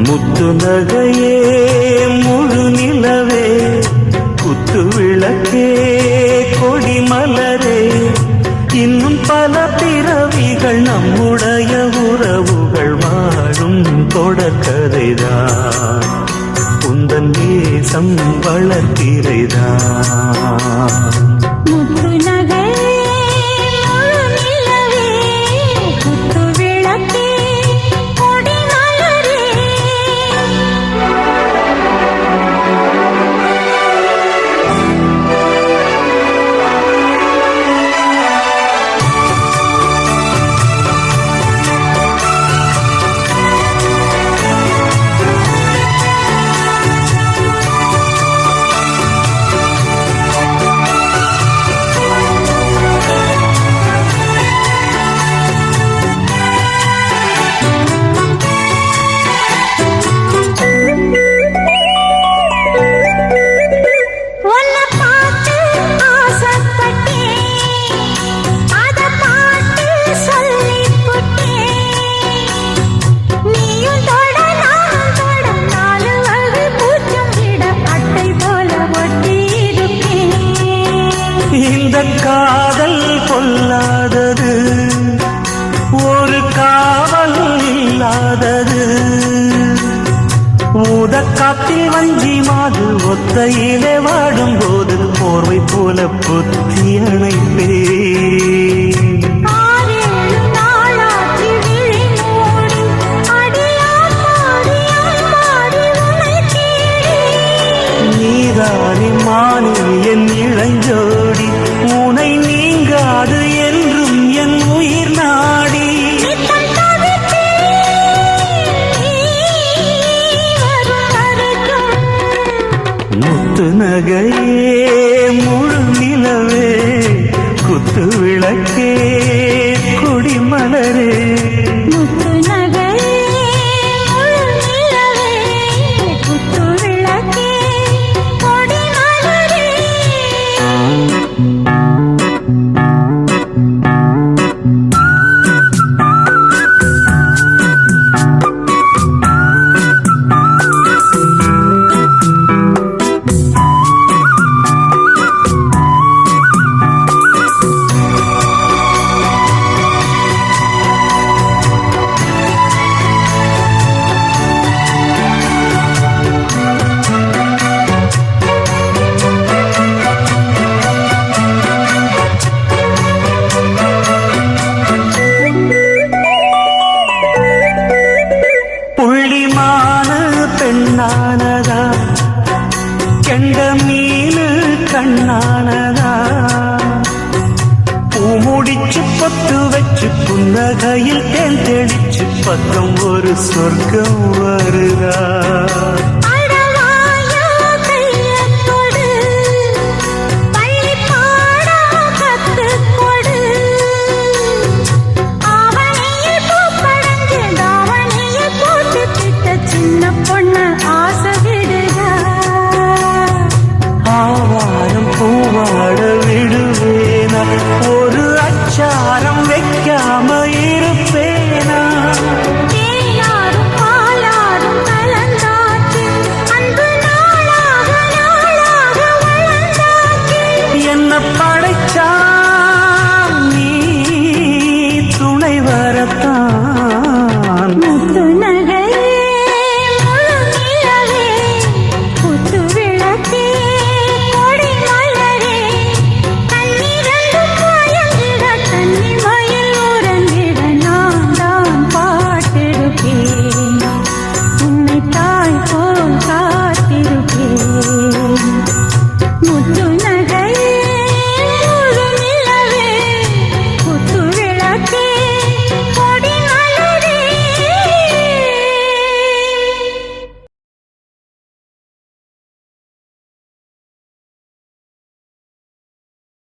முத்து நகையே முழு நிலவே குத்து விளக்கே கொடி மலரே இன்னும் பல பிறவிகள் நம்முடைய உறவுகள் வாழும் தொடர்கதைதான் உந்தன் தேசம் வளர்த்திரைதான் இந்த காதல் கொல்லாதது ஒரு காவல் இல்லாதது ஊதக்காத்தில் வஞ்சி மாது ஒத்தையிலே வாடும் போது போர்வை போல புத்தி அணைப்பே நீதானி மானி என் இளைஞோடி உனை நீங்காது என்றும் என் உயிர் நாடி முத்து நகையே முழு நிலவே குத்து விளக்கே கொடி மலரே பெண்ணானதா கெண்ட மீனு கண்ணானதா பூமுடிச்சு பொட்டு வச்சு புன்னகையில் தேன் தெளிச்சு பக்கம் ஒரு சொர்க்கம் வருதா